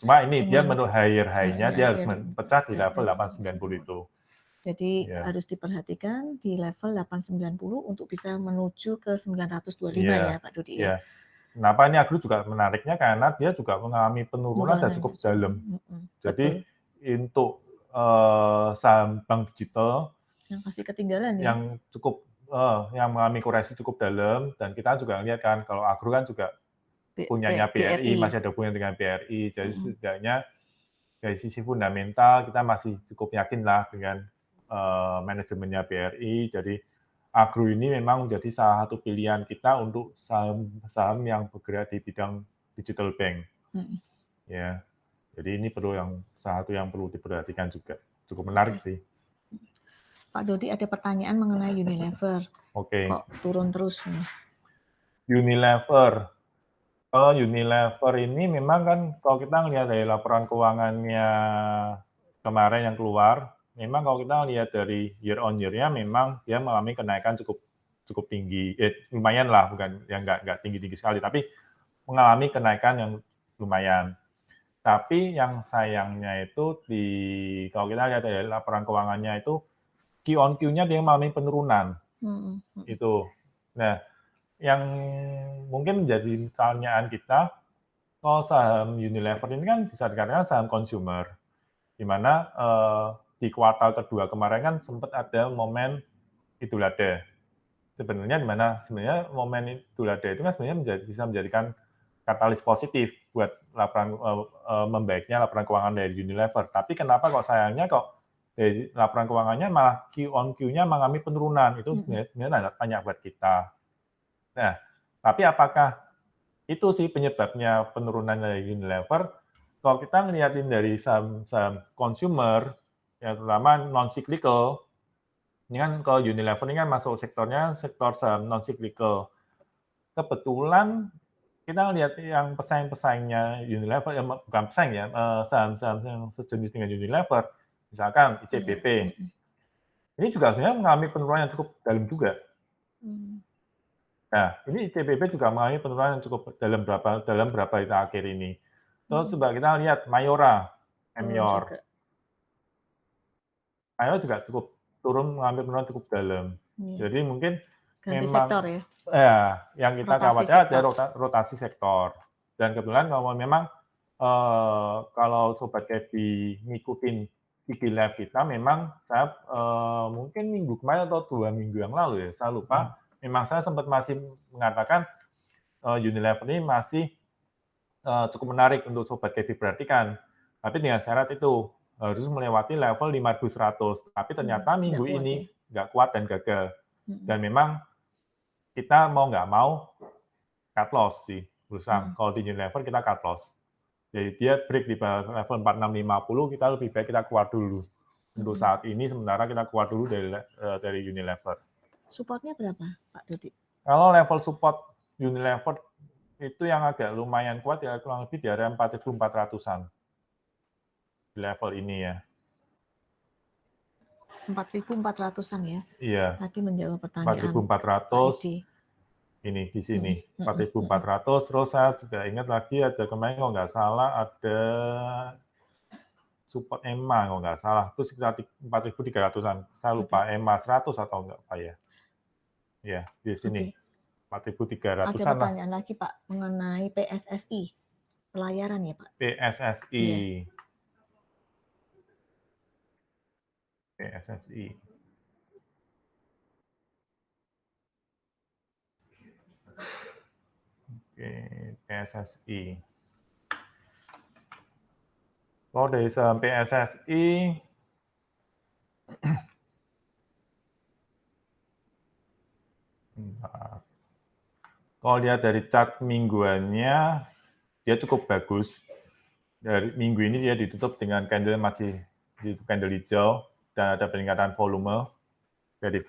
cuma ini dia membentuk higher high-nya dia harus pecah di level 890 itu. Jadi harus diperhatikan di level 890 untuk bisa menuju ke 925 ya Pak Dodi ya. Kenapa ini agro juga menariknya karena dia juga mengalami penurunan dan cukup dalam. Jadi untuk saham bank digital yang pasti ketinggalan ya. Yang cukup yang mengalami koreksi cukup dalam dan kita juga lihat kan kalau agro kan juga punyanya BRI, masih ada hubungan dengan BRI. Jadi setidaknya dari sisi fundamental kita masih cukup yakin lah dengan manajemennya BRI. Jadi agro ini memang menjadi salah satu pilihan kita untuk saham yang bergerak di bidang digital bank. Ya, jadi ini salah satu yang perlu diperhatikan juga. Cukup menarik sih. Pak Dodi ada pertanyaan mengenai Unilever. Kok turun terus nih? Unilever. Kalau Unilever ini memang kan kalau kita lihat dari laporan keuangannya kemarin yang keluar, memang kalau kita lihat dari year on year-nya memang dia mengalami kenaikan cukup tinggi, lumayan lah, bukan yang nggak tinggi-tinggi sekali, tapi mengalami kenaikan yang lumayan. Tapi yang sayangnya itu kalau kita lihat dari laporan keuangannya itu Q on Q-nya dia mengalami penurunan. Itu. Nah, yang mungkin menjadi pertanyaan kita, kalau saham Unilever ini kan bisa dikatakan saham consumer, di mana di kuartal kedua kemarin kan sempat ada momen Idul Adha. Sebenarnya di mana sebenarnya momen Idul Adha itu kan sebenarnya bisa menjadikan katalis positif buat membaiknya laporan keuangan dari Unilever. Tapi kenapa kok sayangnya kok dari laporan keuangannya malah Q on Q-nya mengalami penurunan? Itu sebenarnya tanya buat kita. Nah, tapi apakah itu sih penyebabnya penurunan dari Unilever? Kalau kita ngeliatin dari saham consumer, ya terutama non-cyclical, ini kan kalau Unilever ini kan masuk sektornya sektor saham non-cyclical. Kebetulan kita lihat yang pesaing-pesaingnya Unilever, bukan pesaing ya, saham-saham yang sejenis dengan Unilever, misalkan ICBP, ini juga sebenarnya mengalami penurunan yang cukup dalam juga. Nah, ini ICBP juga mengalami penurunan yang cukup dalam berapa hari terakhir ini. Terus coba kita lihat Mayora, Emior. Mayora juga cukup turun mengalami penurunan cukup dalam. Jadi mungkin ganti memang sektor ya. Yang kita khawatir ada rotasi sektor. Dan kebetulan kalau memang kalau Sobat Kebi ngikutin IG Live kita, memang saya mungkin minggu kemarin atau 2 minggu yang lalu ya, saya lupa, memang saya sempat masih mengatakan Unilever ini masih cukup menarik untuk Sobat Kebi perhatikan. Tapi dengan syarat itu harus melewati level 5.100. Tapi ternyata minggu ini nggak kuat dan gagal. Dan memang kita mau nggak mau cut loss sih. Kalau di Unilever kita cut loss. Jadi dia break di level 4650, kita lebih baik kita keluar dulu. Untuk saat ini sementara kita keluar dulu dari Unilever. Supportnya berapa, Pak Dodi? Kalau level support Unilever itu yang agak lumayan kuat ya kurang lebih di area 4.400-an. Di level ini ya. 4.400-an ya? Iya. Tadi menjawab pertanyaan 4.400. Ini di sini 4.400. Terus saya juga ingat lagi ada kemarin kalau nggak salah ada support EMA kalau nggak salah itu sekitar 4.300-an. Saya lupa EMA 100 atau enggak Pak ya. Ya di sini 4.300-an. Ada pertanyaan lagi Pak mengenai PSSI pelayaran ya Pak. PSSI. PSSI. Oke, PSSI. Kalau dari saham PSSI, kalau lihat dari chart mingguannya, dia cukup bagus. Dari minggu ini dia ditutup dengan candle masih di candle hijau dan ada peningkatan volume dari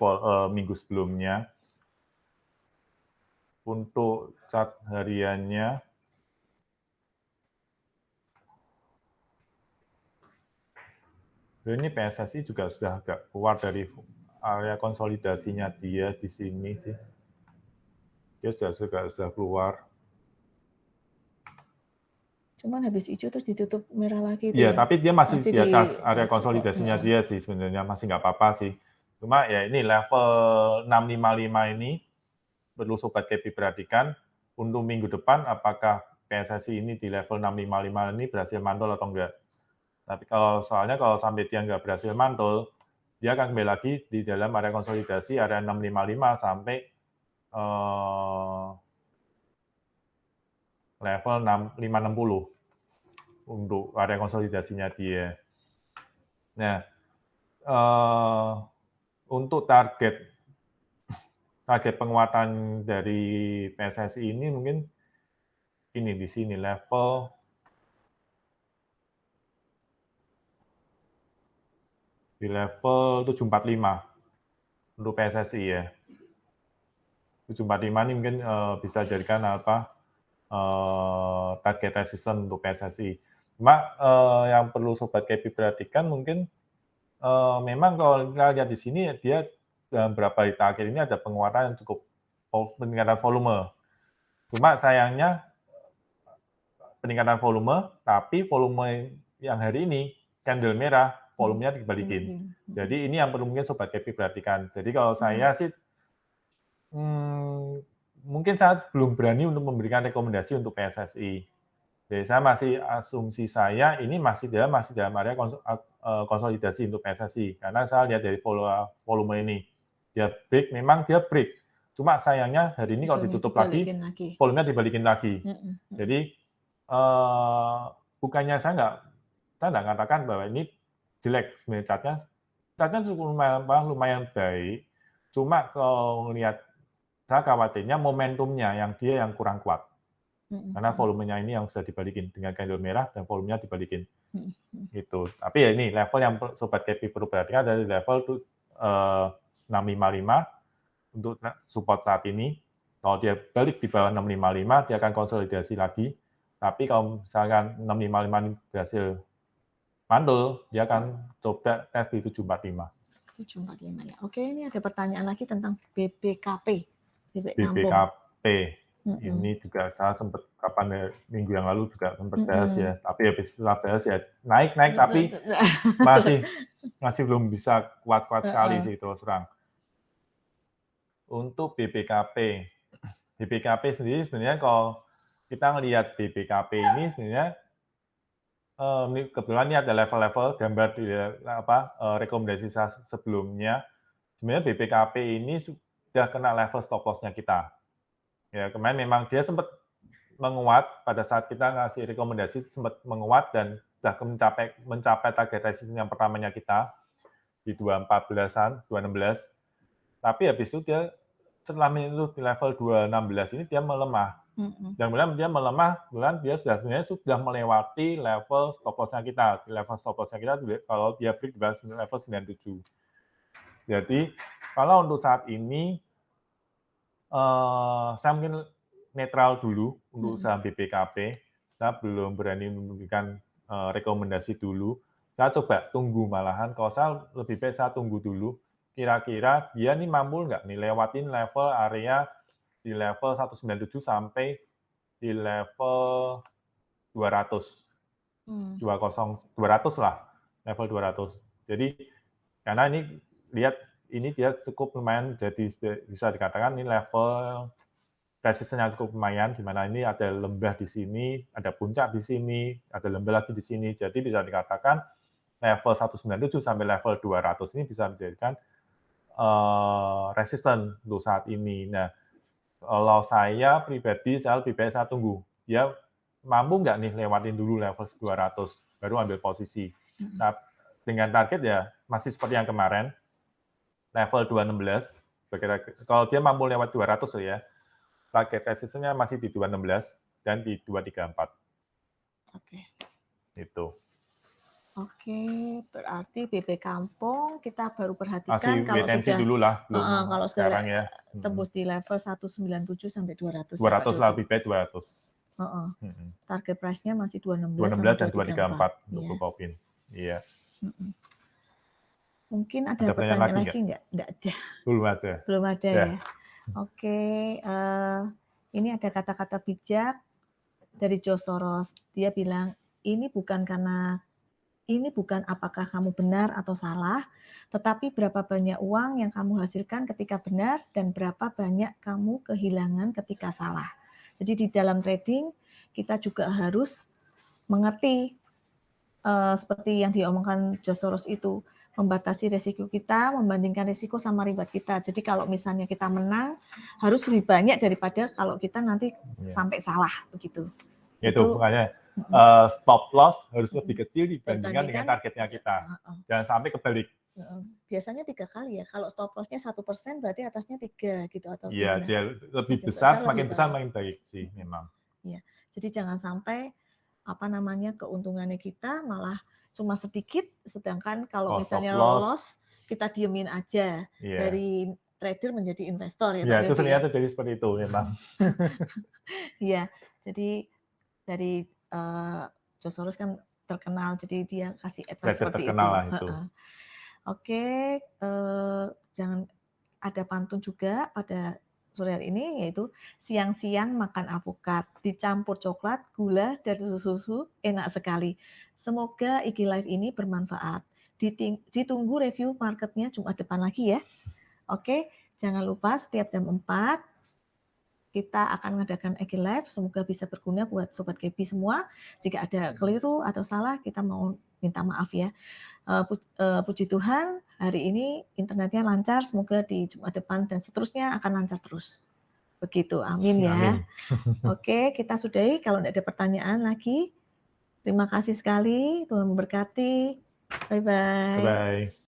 minggu sebelumnya. Untuk chart hariannya, ini PSSI juga sudah agak keluar dari area konsolidasinya dia di sini sih. Dia sudah keluar. Cuman habis hijau terus ditutup merah lagi itu Iya, ya. tapi dia masih di atas area masuk kok. konsolidasinya dia sih sebenarnya, masih nggak apa-apa sih. Cuma ya ini level 655 ini perlu Sobat Kepi perhatikan untuk minggu depan apakah PSSI ini di level 655 ini berhasil mantul atau enggak. Tapi soalnya kalau sampai dia nggak berhasil mantul, dia akan kembali lagi di dalam area konsolidasi area 655 sampai level 560 untuk area konsolidasinya dia. Nah, untuk target penguatan dari PSSI ini mungkin ini di sini level 745 untuk PSSI ya. 745 ini mungkin bisa jadikan target resistance untuk PSSI. Cuma yang perlu Sobat Kepi perhatikan mungkin memang kalau kita lihat di sini dia dalam beberapa hari terakhir ini ada penguatan yang cukup peningkatan volume. Cuma sayangnya peningkatan volume, tapi volume yang hari ini candle merah, volumenya dibalikin. Jadi ini yang perlu mungkin Sobat Kepi perhatikan. Jadi kalau saya sih mungkin saya belum berani untuk memberikan rekomendasi untuk PSSI. Jadi saya masih asumsi saya ini masih dalam area konsolidasi untuk PSSI karena saya lihat dari volume ini dia break, memang dia break. Cuma sayangnya hari ini kalau ditutup lagi, volumenya dibalikin lagi. Jadi bukannya saya nggak katakan bahwa ini jelek sebenarnya chartnya cukup lumayan baik. Cuma kalau melihat saya khawatirnya momentumnya yang kurang kuat. Karena volumenya ini yang sudah dibalikin dengan candle merah dan volumenya dibalikin. Gitu. Tapi ya ini level yang Sobat Kepi perlu perhatikan dari level 655 untuk support saat ini. Kalau dia balik di bawah 655, dia akan konsolidasi lagi. Tapi kalau misalkan 655 ini berhasil mantul, dia akan coba tes di 745. 745 ya. Oke, ini ada pertanyaan lagi tentang BBKP. BBKP. Ini juga saya sempat minggu yang lalu juga sempat bahas ya. Tapi habis setelah bahas ya naik tapi masih belum bisa kuat-kuat sekali sih terus terang. Untuk BBKP sendiri sebenarnya kalau kita melihat BBKP ini sebenarnya kebetulan ini ada level-level gambar di rekomendasi saya sebelumnya. Sebenarnya BBKP ini sudah kena level stop loss-nya kita. Ya, kemarin memang dia sempat menguat pada saat kita ngasih rekomendasi sempat menguat dan sudah mencapai target resistance yang pertamanya kita di 214-an, 216. Tapi habis itu dia setelah menyentuh di level 216 ini dia melemah. Dan kemudian dia melemah, kemudian dia sudah melewati level stop loss-nya kita. Di level stop loss-nya kita kalau dia break di level 97. Jadi kalau untuk saat ini saya mungkin netral dulu untuk saham BBKP. Saya belum berani memberikan rekomendasi dulu. Saya coba tunggu malahan. Kalau saya lebih baik saya tunggu dulu. Kira-kira dia nih mampu nggak nih lewatin level area di level 197 sampai di level 200. 200 lah, level 200. Jadi karena ini lihat ini dia cukup lumayan, jadi bisa dikatakan ini level resistance yang cukup lumayan, di mana ini ada lembah di sini, ada puncak di sini, ada lembah lagi di sini. Jadi bisa dikatakan level 197 sampai level 200 ini bisa menjadikan resisten untuk saat ini. Nah, kalau saya pribadi, saya lebih baik saya tunggu. Ya, mampu nggak nih lewatin dulu level 200, baru ambil posisi. Nah, dengan target ya masih seperti yang kemarin, level 216. Kalau dia mampu lewat 200 ya, target resistance-nya masih di 216 dan di 234. Oke. Itu. Oke, berarti BP Kampung kita baru perhatikan Masih kalau wait and see sudah dulu lah, belum kalau sekarang sudah ya. tembus di level 197 sampai 200 ya, 200 Pak lah, Dodi. lebih baik 200. Target price-nya masih 216 216 dan sampai 234 untuk ya. Bukopin. Iya. Mungkin ada pertanyaan lagi nggak? Nggak ada. Belum ada. Belum ada ya. Oke, ini ada kata-kata bijak dari Joe Soros. Dia bilang, ini bukan apakah kamu benar atau salah, tetapi berapa banyak uang yang kamu hasilkan ketika benar dan berapa banyak kamu kehilangan ketika salah. Jadi di dalam trading kita juga harus mengerti seperti yang diomongkan Joe Soros itu, membatasi risiko kita, membandingkan risiko sama reward kita. Jadi kalau misalnya kita menang, harus lebih banyak daripada kalau kita nanti sampai salah begitu. Itu makanya stop loss harus lebih kecil dibandingkan dengan targetnya kita. Jangan sampai kebalik. Biasanya 3 kali ya. Kalau stop loss-nya 1%, berarti atasnya 3 gitu atau Iya, gimana? dia lebih besar, semakin besar makin baik sih memang. Iya. Jadi jangan sampai keuntungannya kita malah cuma sedikit, sedangkan kalau misalnya loss kita diemin aja. Dari trader menjadi investor ya Pak Dodi. Itu sebenarnya terjadi seperti itu memang. Iya. Jadi dari Joe Soros kan terkenal, jadi dia kasih advice seperti itu. Oke, jangan ada pantun juga pada sore hari ini, yaitu siang-siang makan alpukat, dicampur coklat, gula, dan susu, enak sekali. Semoga IG Live ini bermanfaat. Ditunggu review marketnya Jumat depan lagi ya. Oke, jangan lupa setiap jam 4 kita akan mengadakan IG Live, semoga bisa berguna buat Sobat Gaby semua. Jika ada keliru atau salah, kita mau minta maaf ya. Puji Tuhan, hari ini internetnya lancar, semoga di Jumat depan dan seterusnya akan lancar terus. Begitu, amin ya. Amin. Oke, kita sudahi kalau tidak ada pertanyaan lagi. Terima kasih sekali, Tuhan memberkati. Bye-bye. Bye-bye.